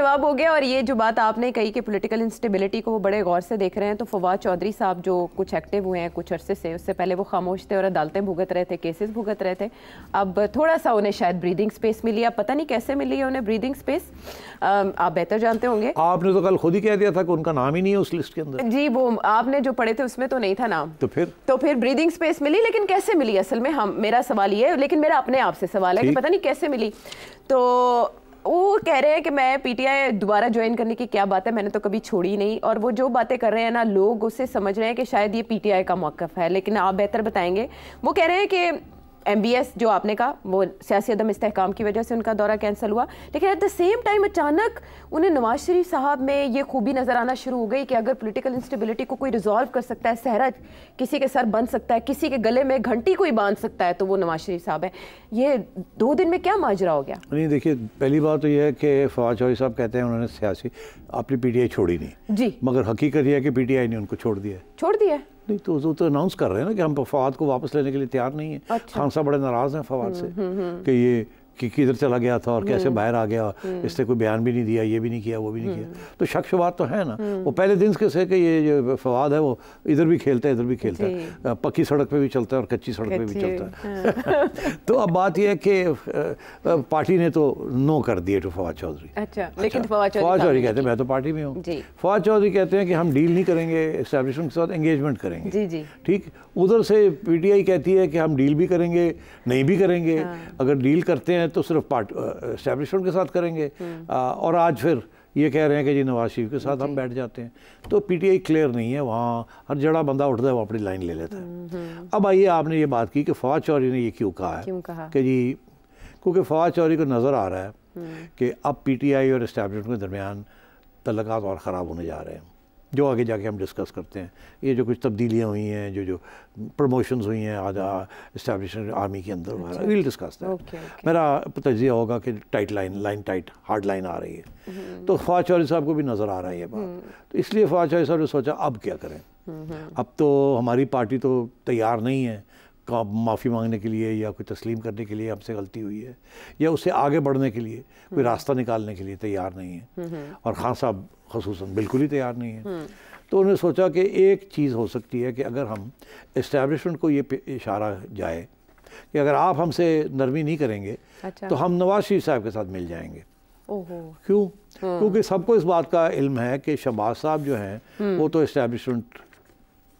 जवाब हो गया। और ये जो बात आपने कही कि पॉलिटिकल इंस्टेबिलिटी को वो बड़े गौर से देख रहे हैं, तो फवाद चौधरी साहब जो कुछ एक्टिव हुए हैं कुछ अरसे से, उससे पहले वो खामोश थे और अदालतें भुगत रहे थे, केसेस भुगत रहे थे। अब थोड़ा सा उन्हें शायद ब्रीदिंग स्पेस मिली, अब पता नहीं कैसे मिली है उन्हें ब्रीदिंग स्पेस, आप बेहतर जानते होंगे। आपने तो कल खुद ही कह दिया था कि उनका नाम ही नहीं है उस लिस्ट के अंदर। जी, वो आपने जो पढ़े थे उसमें तो नहीं था नाम। तो फिर ब्रीदिंग स्पेस मिली, लेकिन कैसे मिली असल में, हम मेरा सवाल ये है, लेकिन मेरा अपने आप से सवाल है कि पता नहीं कैसे मिली। तो वो कह रहे हैं कि मैं पीटीआई दोबारा ज्वाइन करने की क्या बात है, मैंने तो कभी छोड़ी नहीं। और वो जो बातें कर रहे हैं ना, लोग उससे समझ रहे हैं कि शायद ये पीटीआई का मौक़िफ़ है, लेकिन आप बेहतर बताएंगे। वो कह रहे हैं कि MBS जो आपने कहा वो सियासी अदम इस्तेहकाम की वजह से उनका दौरा कैंसिल हुआ, लेकिन एट द सेम टाइम अचानक उन्हें नवाज शरीफ साहब में ये खूबी नज़र आना शुरू हो गई कि अगर पॉलिटिकल इंस्टेबिलिटी को कोई रिजॉल्व कर सकता है, सहरा किसी के सर बन सकता है, किसी के गले में घंटी कोई बांध सकता है, तो वो नवाज शरीफ साहब है। ये 2 दिन में क्या माजरा हो गया? नहीं, देखिए, पहली बात तो यह है कि फवाद चौधरी साहब कहते हैं उन्होंने सियासी अपनी PTI छोड़ी नहीं जी, मगर हकीकत यह है कि PTI ने उनको छोड़ दिया नहीं। तो अनाउंस कर रहे हैं ना कि हम फवाद को वापस लेने के लिए तैयार नहीं है। अच्छा। खान साहब बड़े नाराज़ हैं फवाद से कि ये कि किधर चला गया था और कैसे बाहर आ गया, इसने कोई बयान भी नहीं दिया, ये भी नहीं किया, वो भी नहीं किया। तो शक शुबात तो है ना। वो पहले दिन के से कि ये जो फवाद है वो इधर भी खेलता है, इधर भी खेलता है, पक्की सड़क पे भी चलता है और कच्ची सड़क पे भी चलता है। तो अब बात यह है कि पार्टी ने तो नो कर दिए तो फवाद चौधरी। अच्छा, लेकिन फवाद चौधरी कहते हैं मैं तो पार्टी में हूँ। फवाद चौधरी कहते हैं कि हम डील नहीं करेंगे, एस्टैब्लिशमेंट के साथ एंगेजमेंट करेंगे। ठीक, उधर से PTI कहती है कि हम डील भी करेंगे, नहीं भी करेंगे। अगर डील करते हैं तो सिर्फ एस्टैब्लिशमेंट के साथ करेंगे। और आज फिर ये कह रहे हैं कि जी नवाज शरीफ के साथ हम बैठ जाते हैं। तो PTI क्लियर नहीं है, वहाँ हर जड़ा बंदा उठता है वो अपनी लाइन ले लेता है। अब आइए, आपने ये बात की कि फवाद चौधरी ने ये क्यों कहा है कि जी, क्योंकि फवाद चौधरी को नज़र आ रहा है कि अब PTI और एस्टैब्लिशमेंट के दरमियान तल्लुकात और ख़राब होने जा रहे हैं, जो आगे जाके हम डिस्कस करते हैं। ये जो कुछ तब्दीलियाँ हुई हैं, जो प्रमोशंस हुई हैं आज एस्टैब्लिशमेंट आर्मी के अंदर, विल डिस्कस दैट। मेरा तजिया होगा कि टाइट हार्ड लाइन आ रही है। तो फवाद चौधरी साहब को भी नज़र आ रहा है ये बात। तो इसलिए फवाद चौधरी साहब ने सोचा अब क्या करें। अब तो हमारी पार्टी तो तैयार नहीं है माफ़ी मांगने के लिए या कोई तस्लीम करने के लिए हमसे गलती हुई है, या उससे आगे बढ़ने के लिए कोई रास्ता निकालने के लिए तैयार नहीं है। और खान साहब ख़ुसूसन बिल्कुल ही तैयार नहीं है। तो उन्होंने सोचा कि एक चीज़ हो सकती है कि अगर हम इस्टेब्लिशमेंट को ये इशारा जाए कि अगर आप हमसे नरमी नहीं करेंगे तो हम नवाज शरीफ साहब के साथ मिल जाएंगे। क्यों? क्योंकि सबको इस बात का इल्म है कि शहबाज साहब जो हैं वो तो इस्टेब्लिशमेंट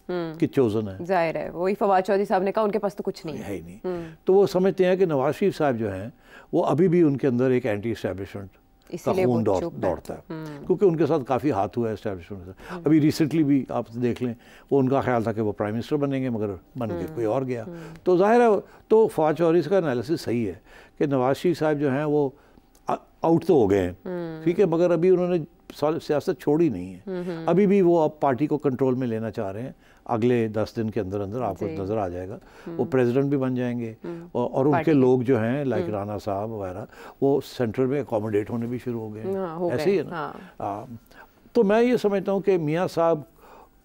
की चोजन है, जाहिर है। वही फवाद चौधरी साहब ने कहा उनके पास तो कुछ नहीं है ही नहीं। तो वो समझते हैं कि नवाज शरीफ साहब जो हैं वो अभी भी उनके अंदर एक एंटी इस्टेब्लिशमेंट का खून दौड़ता है, क्योंकि उनके साथ काफ़ी हाथ हुआ है एस्टैब्लिशमेंट से। अभी रिसेंटली भी आप देख लें, वो उनका ख्याल था कि वो प्राइम मिनिस्टर बनेंगे, मगर बन के कोई और गया। तो जाहिर है, तो फवाद चौधरी का एनालिसिस सही है कि नवाज शरीफ साहब जो हैं वो आउट तो हो गए हैं, ठीक है, मगर अभी उन्होंने सियासत छोड़ी नहीं है। अभी भी वो अब पार्टी को कंट्रोल में लेना चाह रहे हैं। अगले 10 दिन के अंदर अंदर आपको नज़र आ जाएगा, वो प्रेसिडेंट भी बन जाएंगे और उनके लोग जो हैं लाइक राणा साहब वगैरह वो सेंट्रल में अकोमोडेट होने भी शुरू हो गए हैं। ऐसे ही है ना। तो मैं ये समझता हूँ कि मियाँ साहब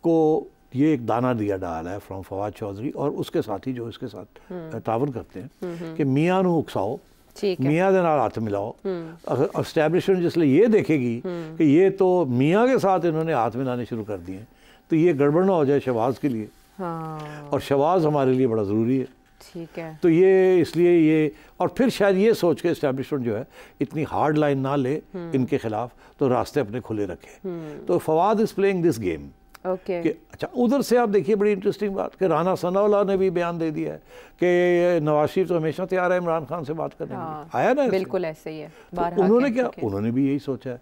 को ये एक दाना दिया डाला है फ्रॉम फवाद चौधरी और उसके साथी जो इसके साथ तावन करते हैं कि मियाँ नू उकसाओ, मियाँ के नाल हाथ मिलाओ। एस्टैब्लिशमेंट जिसलिए ये देखेगी कि ये तो मियाँ के साथ इन्होंने हाथ मिलाने शुरू कर दिए, तो ये गड़बड़ ना हो जाए शहबाज के लिए। और शहबाज हमारे लिए बड़ा ज़रूरी है, ठीक है। तो ये इसलिए ये, और फिर शायद ये सोच के एस्टैब्लिशमेंट जो है इतनी हार्ड लाइन ना ले इनके खिलाफ, तो रास्ते अपने खुले रखे। तो Fawad is playing this game. कि अच्छा, उधर से आप देखिए बड़ी इंटरेस्टिंग बात कि राना सनाउल्लाह ने भी बयान दे दिया है कि नवाज शरीफ तो हमेशा तैयार है इमरान खान से बात करने के लिए। आया ना, बिल्कुल ऐसे ही है। तो उन्होंने क्या, उन्होंने भी यही सोचा है।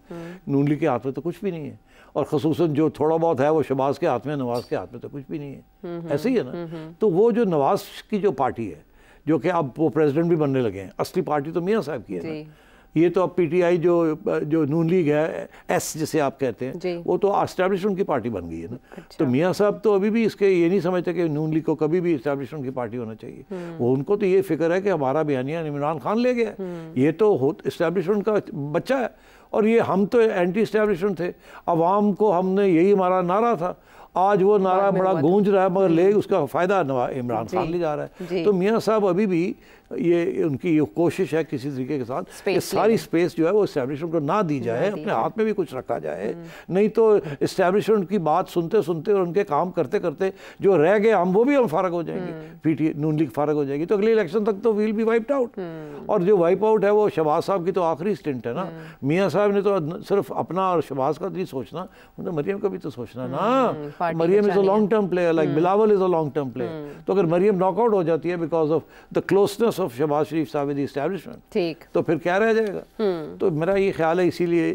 नून लीग के हाथ में तो कुछ भी नहीं है, और ख़ुसूसन जो थोड़ा बहुत है वो शहबाज के हाथ में, नवाज के हाथ में तो कुछ भी नहीं है। ऐसे ही है ना। तो वो जो नवाज की जो पार्टी है, जो कि अब वो प्रेसिडेंट भी बनने लगे हैं, असली पार्टी तो मियाँ साहब की है ना। ये तो अब PTI जो नून लीग है, S जिसे आप कहते हैं, वो तो एस्टैब्लिशमेंट की पार्टी बन गई है ना। अच्छा। तो मियाँ साहब तो अभी भी इसके ये नहीं समझते कि नून लीग को कभी भी एस्टैब्लिशमेंट की पार्टी होना चाहिए। वो उनको तो ये फिक्र है कि हमारा बयानिया इमरान खान ले गया, ये तो एस्टैब्लिशमेंट का बच्चा है, और ये हम तो एंटी एस्टेब्लिशमेंट थे, अवाम को हमने यही हमारा नारा था, आज वो नारा बड़ा गूंज रहा है मगर ले उसका फ़ायदा इमरान खान ले जा रहा है। तो मियाँ साहब अभी भी ये उनकी ये कोशिश है किसी तरीके के साथ ये सारी स्पेस जो है वो इस्टेब्लिशमेंट को ना दी जाए, अपने हाथ में भी कुछ रखा जाए, नहीं तो इस्टेब्लिशमेंट की बात सुनते सुनते और उनके काम करते करते जो रह गए हम वो भी हम फारग हो जाएंगे, पीटी नून लीग फारग हो जाएगी, तो अगले इलेक्शन तक तो विल बी वाइप्ड आउट। और जो वाइप आउट है वो शहबाज साहब की तो आखिरी स्टिंट है ना। मियाँ साहब ने तो सिर्फ अपना और शहबाज का नहीं सोचना, उन्हें मरियम का भी तो सोचना ना। Maryam is a long term player, like Bilawal is a long term player. तो अगर मरियम नॉकआउट हो जाती है because of the closeness of Shahbaz Sharif साहब विद एस्टैब्लिशमेंट, ठीक, तो फिर क्या रह जाएगा। तो मेरा ये ख्याल है, इसीलिए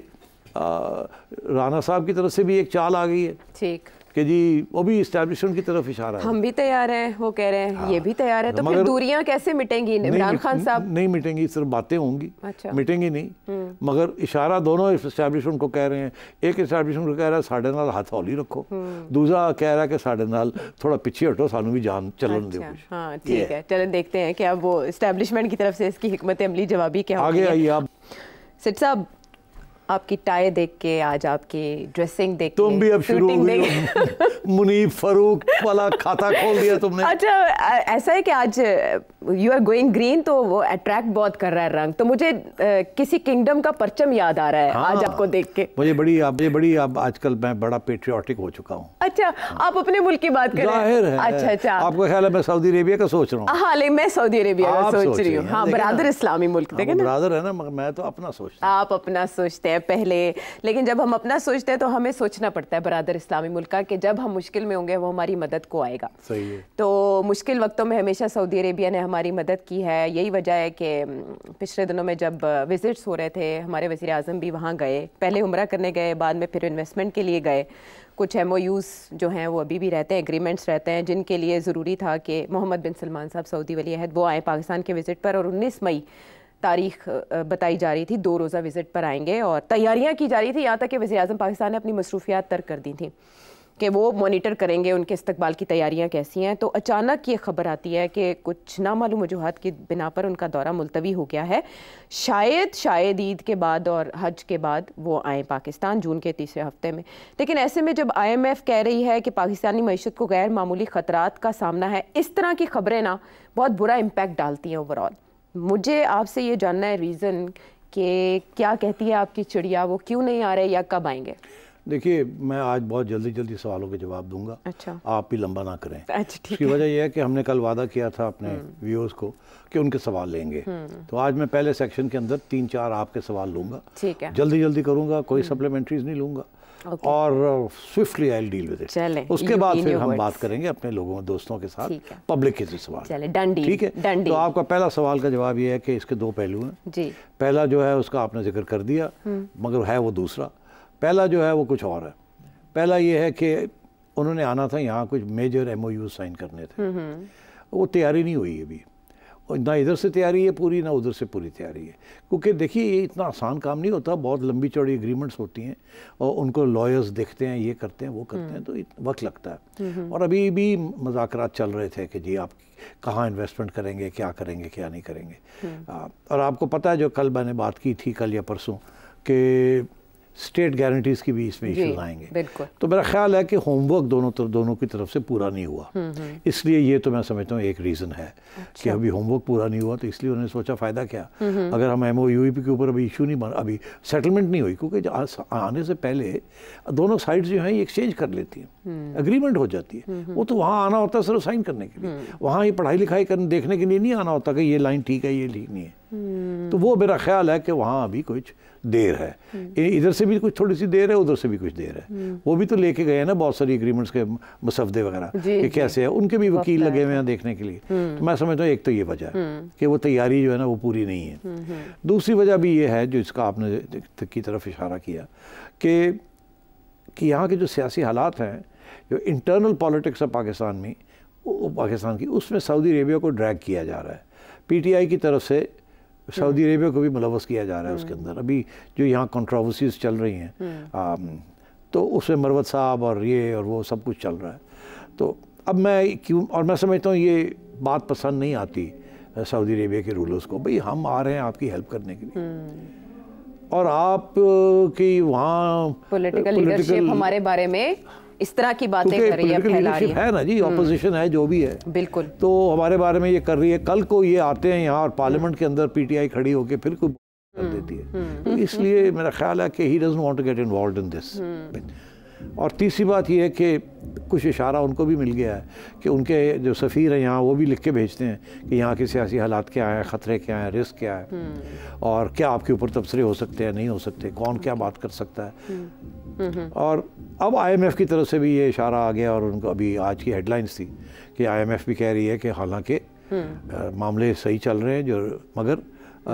राणा साहब की तरफ से भी एक चाल आ गई है, ठीक, कि जी वो भी इस्टेब्लिशमेंट की तरफ इशारा है। हम भी तैयार हैं, वो कह रहे हैं, हाँ, ये भी तैयार है। तो फिर दूरियां कैसे मिटेंगी इमरान खान साहब? नहीं मिटेंगी, सिर्फ बातें होंगी, अच्छा, मिटेंगी नहीं। मगर इशारा दोनों इस्टेब्लिशमेंट को कह रहे हैं। एक इस्टेब्लिशमेंट को कह रहा है साढ़े नाल हाथ हौली रखो, दूसरा कह रहा है कि साढ़े नाल थोड़ा पीछे हटो, सानू भी जान चलन दो। हाँ ठीक है, चलो देखते हैं कि अब वो इस्टेब्लिशमेंट की तरफ से इसकी हिकमत अमली जवाबी क्या होगी। आगे आइए आप। सिट साहब, आपकी टाई देख के, आज आपकी ड्रेसिंग देख के, तुम भी अब शुरू हो गई मुनीब फारूक वाला खाता खोल दिया तुमने। अच्छा, ऐसा है कि आज यू आर गोइंग ग्रीन, तो वो अट्रैक्ट बहुत कर रहा है रंग, तो मुझे किसी किंगडम का परचम याद आ रहा है। हाँ, आज आपको देख के मुझे बड़ी अब आजकल मैं बड़ा पेट्रियाटिक हो चुका हूँ। अच्छा, आप अपने मुल्क की बात कर रहे हैं? अच्छा अच्छा, आपको ख्याल है मैं सऊदी अरेबिया का सोच रहा हूँ? हाँ, लेकिन मैं सऊदी अरेबिया का सोच रही हूँ। हाँ, बरादर इस्लामी मुल्क, देखें ना, बरादर है ना, मगर मैं तो अपना सोचता हूँ। आप अपना सोचते हैं पहले, लेकिन जब हम अपना सोचते हैं तो हमें सोचना पड़ता है बरादर इस्लामी मुल्क का, कि जब हम मुश्किल में होंगे वो हमारी मदद को आएगा। सही है। तो मुश्किल वक्तों में हमेशा सऊदी अरेबिया ने हमारी मदद की है। यही वजह है कि पिछले दिनों में जब विजिट्स हो रहे थे, हमारे वज़ीर आज़म भी वहाँ गए, पहले उम्रा करने गए, बाद में फिर इन्वेस्टमेंट के लिए गए। कुछ MOUs जो हैं वो अभी भी रहते हैं, एग्रीमेंट्स रहते हैं, जिनके लिए ज़रूरी था कि मोहम्मद बिन सलमान साहब सऊदी वली अहद वो आए पाकिस्तान के विज़िट पर, और 19 मई तारीख बताई जा रही थी, 2 रोज़ा विज़िट पर आएंगे, और तैयारियां की जा रही थी। यहाँ तक कि वज़ीर आज़म पाकिस्तान ने अपनी मसरूफियात तर्क कर दी थी कि वो मॉनिटर करेंगे उनके इस्तकबाल की तैयारियां कैसी हैं। तो अचानक ये खबर आती है कि कुछ नामालूम वजूहात की बिना पर उनका दौरा मुलतवी हो गया है। शायद ईद के बाद और हज के बाद वो आए पाकिस्तान, जून के तीसरे हफ्ते में। लेकिन ऐसे में जब IMF कह रही है कि पाकिस्तानी मईशत को गैर मामूली ख़तरात का सामना है, इस तरह की खबरें ना बहुत बुरा इम्पैक्ट डालती हैं ओवरऑल। मुझे आपसे ये जानना है रीज़न कि क्या कहती है आपकी चिड़िया, वो क्यों नहीं आ रहे या कब आएंगे? देखिए, मैं आज बहुत जल्दी सवालों के जवाब दूंगा। अच्छा, आप भी लंबा ना करें। अच्छा, इसकी वजह यह है कि हमने कल वादा किया था अपने व्यूअर्स को कि उनके सवाल लेंगे, तो आज मैं पहले सेक्शन के अंदर 3-4 आपके सवाल लूंगा। ठीक है, जल्दी करूंगा, कोई सप्लीमेंट्रीज नहीं लूंगा, और swiftly I will deal with it. उसके बाद फिर हम बात करेंगे अपने लोगों दोस्तों के साथ, पब्लिक के सवाल। ठीक है, तो आपका पहला सवाल का जवाब ये है कि इसके 2 पहलू हैं। पहला जो है उसका आपने जिक्र कर दिया, मगर है वो दूसरा। पहला जो है वो कुछ और है। पहला ये है कि उन्होंने आना था यहाँ, कुछ मेजर MOU साइन करने थे, वो तैयारी नहीं हुई अभी, ना इधर से तैयारी है पूरी, ना उधर से पूरी तैयारी है। क्योंकि देखिए, ये इतना आसान काम नहीं होता, बहुत लंबी चौड़ी एग्रीमेंट्स होती हैं, और उनको लॉयर्स देखते हैं, ये करते हैं, वो करते हैं, तो वक्त लगता है। और अभी भी मुज़ाकरात चल रहे थे कि जी आप कहाँ इन्वेस्टमेंट करेंगे, क्या करेंगे, क्या नहीं करेंगे। और आपको पता है, जो कल मैंने बात की थी, कल या परसों, कि स्टेट गारंटीज की भी इसमें इश्यूज आएंगे। तो मेरा ख्याल है कि होमवर्क दोनों की तरफ से पूरा नहीं हुआ, इसलिए ये तो मैं समझता हूँ एक रीज़न है। अच्छा। कि अभी होमवर्क पूरा नहीं हुआ, तो इसलिए उन्होंने सोचा फ़ायदा क्या, अगर हम MOU के ऊपर अभी इशू नहीं बना, अभी सेटलमेंट नहीं हुई, क्योंकि आने से पहले दोनों साइड्स जो हैं ये एक्सचेंज कर लेती हैं, एग्रीमेंट हो जाती है। वो तो वहाँ आना होता है सिर्फ साइन करने के लिए, वहाँ ये पढ़ाई लिखाई करने देखने के लिए नहीं आना होता कि ये लाइन ठीक है, ये ठीक नहीं है। तो वो मेरा ख्याल है कि वहाँ अभी कुछ देर है, इधर से भी कुछ थोड़ी सी देर है, उधर से भी कुछ देर है। वो भी तो लेके गए हैं ना बहुत सारी एग्रीमेंट्स के मसवदे वगैरह कि कैसे है, उनके भी वकील लगे हुए हैं देखने के लिए। तो मैं समझता हूँ एक तो ये वजह है कि वो तैयारी जो है ना वो पूरी नहीं है। दूसरी वजह भी ये है, जो इसका आपने की तरफ इशारा किया, कि यहाँ के जो सियासी हालात हैं, जो इंटरनल पॉलिटिक्स है पाकिस्तान में, पाकिस्तान की, उसमें सऊदी अरेबिया को ड्रैग किया जा रहा है। PTI की तरफ से सऊदी अरेबिया को भी मुलव्वस किया जा रहा है उसके अंदर। अभी जो यहाँ कंट्रोवर्सीज चल रही हैं, तो उसमें मरवत साहब और ये और वो सब कुछ चल रहा है। तो अब मैं समझता हूँ ये बात पसंद नहीं आती सऊदी अरेबिया के रूलर्स को, भाई हम आ रहे हैं आपकी हेल्प करने के लिए, और आप की वहाँ पॉलिटिकल लीडरशिप हमारे बारे में इस तरह की बातें कर रही है, फैला रही है ना जी, ऑपोजिशन है जो भी है, बिल्कुल, तो हमारे बारे में ये कर रही है। कल को ये आते हैं यहाँ और पार्लियामेंट के अंदर पीटीआई खड़ी होकर फिर कोई कर देती है। तो इसलिए मेरा ख्याल है कि he doesn't want to get involved in this. और तीसरी बात ये है कि कुछ इशारा उनको भी मिल गया है कि उनके जो सफ़ीर हैं यहाँ वो भी लिख के भेजते हैं कि यहाँ के सियासी हालात क्या हैं, ख़तरे क्या हैं, रिस्क क्या है, और क्या आपके ऊपर तबसरे हो सकते हैं, नहीं हो सकते, कौन क्या बात कर सकता है। और अब IMF की तरफ से भी ये इशारा आ गया, और उनको अभी आज की हेडलाइंस थी कि IMF भी कह रही है कि हालांकि मामले सही चल रहे हैं, जो मगर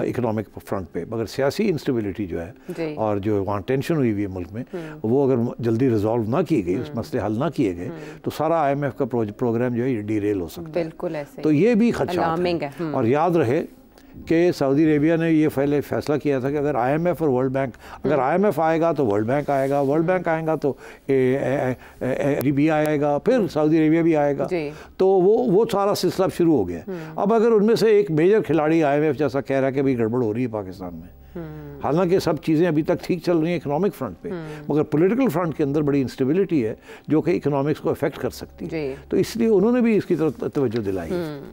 इकोनॉमिक फ्रंट पे, मगर सियासी इंस्टेबिलिटी जो है और जो वहाँ टेंशन हुई हुई है मुल्क में, वो अगर जल्दी रिजॉल्व ना की गई, उस मसले हल ना किए गए, तो सारा IMF का प्रोग्राम जो है ये डीरेल हो सकता है। बिल्कुल ऐसे। तो ये भी खदशा है। और याद रहे कि सऊदी अरेबिया ने ये पहले फैसला किया था कि अगर IMF और वर्ल्ड बैंक, अगर IMF आएगा तो वर्ल्ड बैंक आएगा, वर्ल्ड बैंक आएगा तो भी आएगा, फिर सऊदी अरेबिया भी आएगा, तो वो सारा सिलसिला शुरू हो गया। अब अगर उनमें से एक मेजर खिलाड़ी IMF जैसा कह रहा है कि भाई गड़बड़ हो रही है पाकिस्तान में, हालांकि सब चीज़ें अभी तक ठीक चल रही हैं इकोनॉमिक फ्रंट पे, मगर पॉलिटिकल फ्रंट के अंदर बड़ी इंस्टेबिलिटी है जो कि इकोनॉमिक्स को अफेक्ट कर सकती है। तो इसलिए उन्होंने भी इसकी तरफ तवज्जो दिलाई।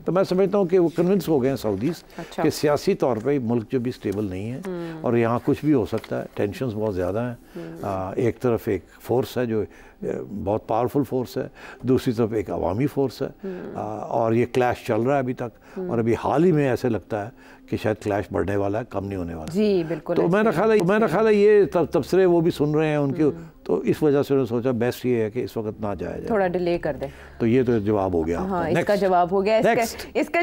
तो मैं समझता हूँ कि वो कन्विंस हो गए हैं सऊदीज़ कि सियासी तौर पे मुल्क जो भी स्टेबल नहीं है और यहाँ कुछ भी हो सकता है, टेंशन्स बहुत ज़्यादा हैं। एक तरफ एक फोर्स है जो बहुत पावरफुल फोर्स है, दूसरी तरफ एक अवामी फोर्स है, और ये क्लैश चल रहा है अभी तक, और अभी हाल ही में ऐसे लगता है कि शायद क्लैश बढ़ने वाला है, कम नहीं होने वाला। जी बिल्कुल। तो मेरा ख्याल है ये तबसरे वो भी सुन रहे हैं उनके, तो इस वजह से उन्होंने सोचा बेस्ट ये है कि इस वक्त ना जाया जाए, थोड़ा डिले कर दे। तो ये तो जवाब हो गया। हाँ, इसका जवाब हो गया। इसका